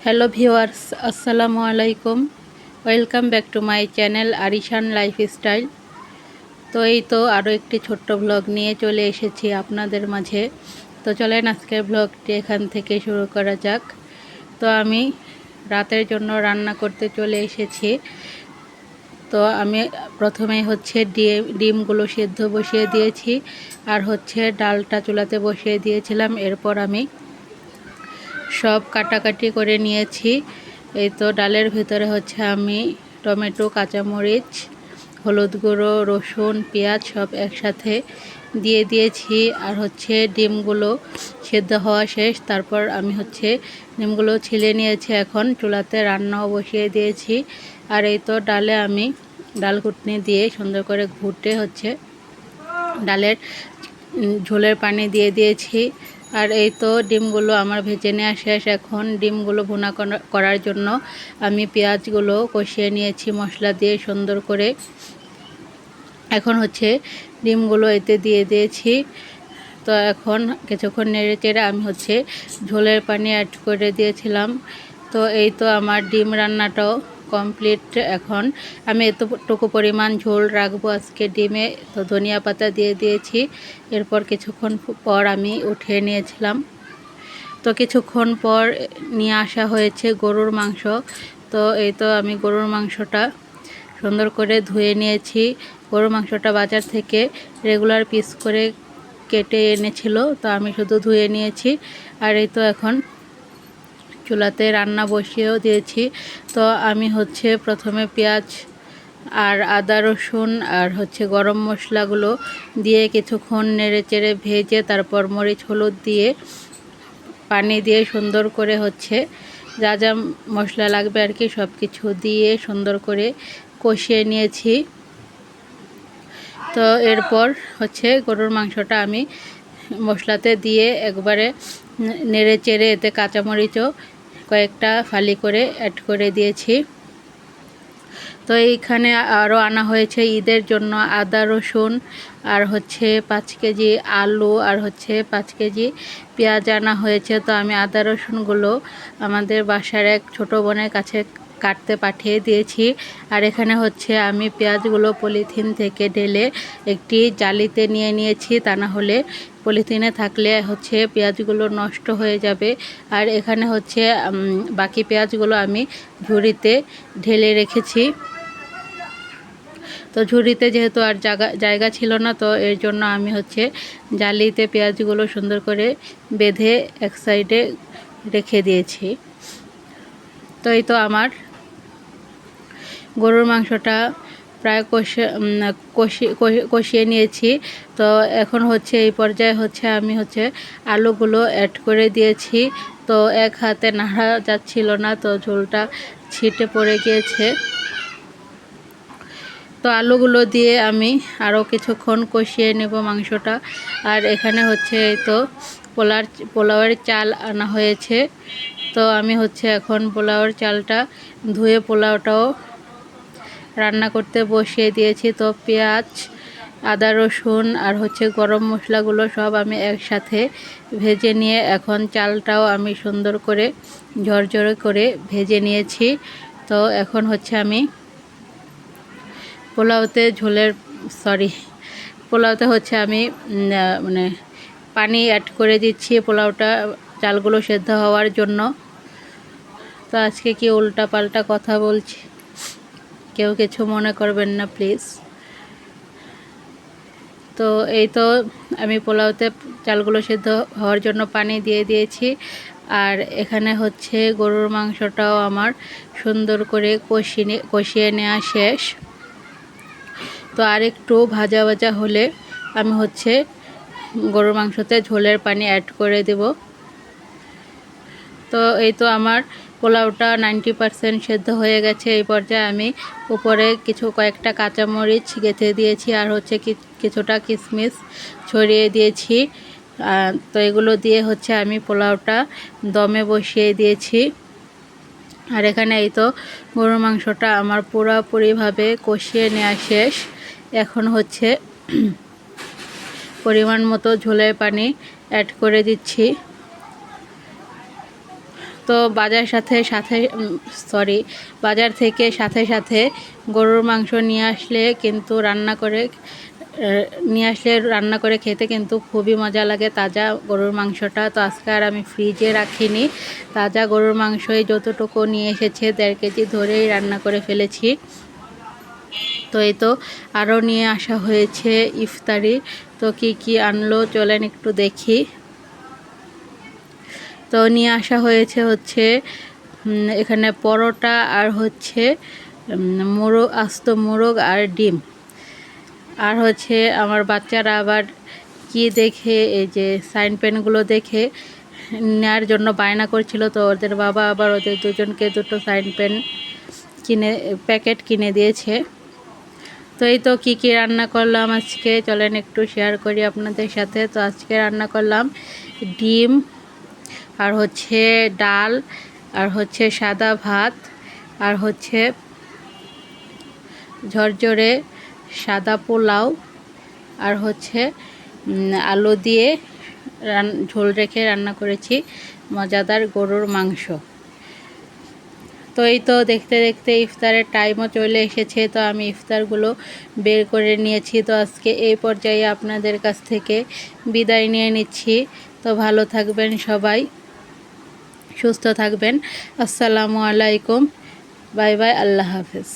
Hello viewers, আসসালামু আলাইকুম। Welcome back to my channel Arishan lifestyle. তো এই তো আরও একটি ছোট্ট ব্লগ নিয়ে চলে এসেছি আপনাদের মাঝে। তো চলেন আজকের ব্লগটি এখান থেকে শুরু করা যাক। তো আমি রাতের জন্য রান্না করতে চলে এসেছি। তো আমি প্রথমেই ডিমগুলো সেদ্ধ বসিয়ে দিয়েছি, আর ডালটা চুলাতে বসিয়ে দিয়েছিলাম। এরপর আমি সব কাটাকাটি করে নিয়েছি। এই তো ডালের ভিতরে আমি টমেটো, কাঁচামরিচ, হলুদ গুঁড়ো, রসুন, পেঁয়াজ সব একসাথে দিয়ে দিয়েছি। আর ডিমগুলো সেদ্ধ হওয়া শেষ। তারপর আমি ডিমগুলো ছিলে নিয়েছি। এখন চুলাতে রান্নাও বসিয়ে দিয়েছি। আর এই তো ডালে আমি ডাল ঘুটনি দিয়ে সুন্দর করে ঘুটে ডালের ঝোলের পানি দিয়ে দিয়েছি। আর এই তো ডিমগুলো আমার ভেজে নেওয়া শেষ। এখন ডিমগুলো ভুনা করার জন্য আমি পেঁয়াজগুলো কষিয়ে নিয়েছি মশলা দিয়ে সুন্দর করে। এখন ডিমগুলো এতে দিয়ে দিয়েছি। তো এখন কিছুক্ষণ নেড়ে চেড়ে আমি ঝোলের পানি অ্যাড করে দিয়েছিলাম। তো এই তো আমার ডিম রান্নাটাও কমপ্লিট। এখন আমি এতটুকু পরিমাণ ঝোল রাখবো আজকে ডিমে। তো ধনিয়া পাতা দিয়ে দিয়েছি। এরপর কিছুক্ষণ পর আমি উঠিয়ে নিয়েছিলাম। তো কিছুক্ষণ পর নিয়ে আসা হয়েছে গরুর মাংস। তো এই তো আমি গরুর মাংসটা সুন্দর করে ধুয়ে নিয়েছি। গরুর মাংসটা বাজার থেকে রেগুলার পিস করে কেটে এনেছিল, তো আমি শুধু ধুয়ে নিয়েছি। আর এই তো এখন চুলাতে রান্না বসিয়েও দিয়েছি। তো আমি প্রথমে পেঁয়াজ আর আদা রসুন আর গরম মশলাগুলো দিয়ে কিছুক্ষণ নেড়ে চেড়ে ভেজে তারপর মরিচ হলুদ দিয়ে পানি দিয়ে সুন্দর করে যা যা মশলা লাগবে আর কি সব কিছু দিয়ে সুন্দর করে কষিয়ে নিয়েছি। তো এরপর গরুর মাংসটা আমি মশলাতে দিয়ে একবারে নেড়ে চেড়ে এতে কাঁচামরিচও কয়েকটা ফালি করে অ্যাড করে দিয়েছি। তো এইখানে আরও আনা হয়েছে ঈদের জন্য আদা রসুন, আর 5 কেজি আলু, আর 5 কেজি পেঁয়াজ আনা হয়েছে। তো আমি আদা রসুনগুলো আমাদের বাসার এক ছোটো বোনের কাছে কাটতে পাঠিয়ে দিয়েছি। আর এখানে আমি পেঁয়াজগুলো পলিথিন থেকে ঢেলে একটি জালিতে নিয়ে নিয়েছি, তা না হলে পলিথিনে থাকলে পেঁয়াজগুলো নষ্ট হয়ে যাবে। আর এখানে বাকি পেঁয়াজগুলো আমি ঝুড়িতে ঢেলে রেখেছি। তো ঝুড়িতে যেহেতু আর জায়গা ছিল না, তো এর জন্য আমি জালিতে পেঁয়াজগুলো সুন্দর করে বেঁধে এক সাইডে রেখে দিয়েছি। তো এই তো আমার গরুর মাংসটা প্রায় কষিয়ে নিয়েছি। তো এখন এই পর্যায়ে আমি আলুগুলো অ্যাড করে দিয়েছি। তো এক হাতে নাড়া যাচ্ছিল না, তো ঝোলটা ছিটে পড়ে গিয়েছে। তো আলুগুলো দিয়ে আমি আরও কিছুক্ষণ কষিয়ে নেব মাংসটা। আর এখানে এই তো পোলাওয়ের চাল আনা হয়েছে। তো আমি এখন পোলাওয়ের চালটা ধুয়ে পোলাওটাও রান্না করতে বসিয়ে দিয়েছি। তো পেঁয়াজ, আদা রসুন আর গরম মশলাগুলো সব আমি একসাথে ভেজে নিয়ে এখন চালটাও আমি সুন্দর করে ঝরঝরে করে ভেজে নিয়েছি। তো এখন আমি পোলাওতে আমি মানে পানি অ্যাড করে দিচ্ছি চালগুলো সেদ্ধ হওয়ার জন্য। তো আজকে কি উল্টা পাল্টা কথা বলছি, কেউ কিছু মনে করবেন না প্লিজ। তো এই তো আমি পোলাওতে চালগুলো সেদ্ধ হওয়ার জন্য পানি দিয়ে দিয়েছি। আর এখানে গরুর মাংসটাও আমার সুন্দর করে কষিয়ে নেওয়া শেষ। তো আর একটু ভাজা ভাজা হলে আমি গরুর মাংসতে ঝোলের পানি অ্যাড করে দেব। তো এই তো আমার পোলাওটা 90% সেদ্ধ হয়ে গেছে। এই পর্যায়ে আমি উপরে কয়েকটা কাঁচামরিচ গেঁথে দিয়েছি, আর কিছুটা কিশমিশ ছড়িয়ে দিয়েছি। তো এগুলো দিয়ে আমি পোলাওটা দমে বসিয়ে দিয়েছি। আর এখানে এই তো গরুর মাংসটা আমার পুরোপুরিভাবে কষিয়ে নেওয়া শেষ। এখন পরিমাণ মতো ঝোলের পানি অ্যাড করে দিচ্ছি। তো তো বাজার থেকে সাথে সাথে গরুর মাংস নিয়ে আসলে কিন্তু রান্না করে খেতে কিন্তু খুবই মজা লাগে তাজা গরুর মাংসটা। তো আজকে আর আমি ফ্রিজে রাখিনি, তাজা গরুর মাংসই যতটুকু নিয়ে এসেছে 1.5 কেজি ধরেই রান্না করে ফেলেছি। তো এই তো আরও নিয়ে আসা হয়েছে ইফতারি। তো কি আনলো চলেন একটু দেখি। তো নিয়ে আসা হয়েছে এখানে পরোটা আর হচ্ছে আস্ত মোরগ আর ডিম। আর আমার বাচ্চারা আবার কি দেখে এই যে সাইন পেনগুলো দেখে নেওয়ার জন্য বায়না করছিল। তো ওদের বাবা আবার ওদের দুজনকে 2টো সাইন পেন প্যাকেট কিনে দিয়েছে। তো এই তো কী রান্না করলাম আজকে চলেন একটু শেয়ার করি আপনাদের সাথে। তো আজকে রান্না করলাম ডিম আর ডাল আর সাদা ভাত আর ঝরঝরে সাদা পোলাও আর আলু দিয়ে ঝোল রেখে রান্না করেছি মজাদার গরুর মাংস। তো এই তো দেখতে দেখতে ইফতারের টাইমও চলে এসেছে। তো আমি ইফতারগুলো বের করে নিয়েছি। তো আজকে এই পর্যায়ে আপনাদের কাছ থেকে বিদায় নিয়ে নিচ্ছি। তো ভালো থাকবেন সবাই, সুস্থ থাকবেন। আসসালামু আলাইকুম, বাই বাই, আল্লাহ হাফেজ।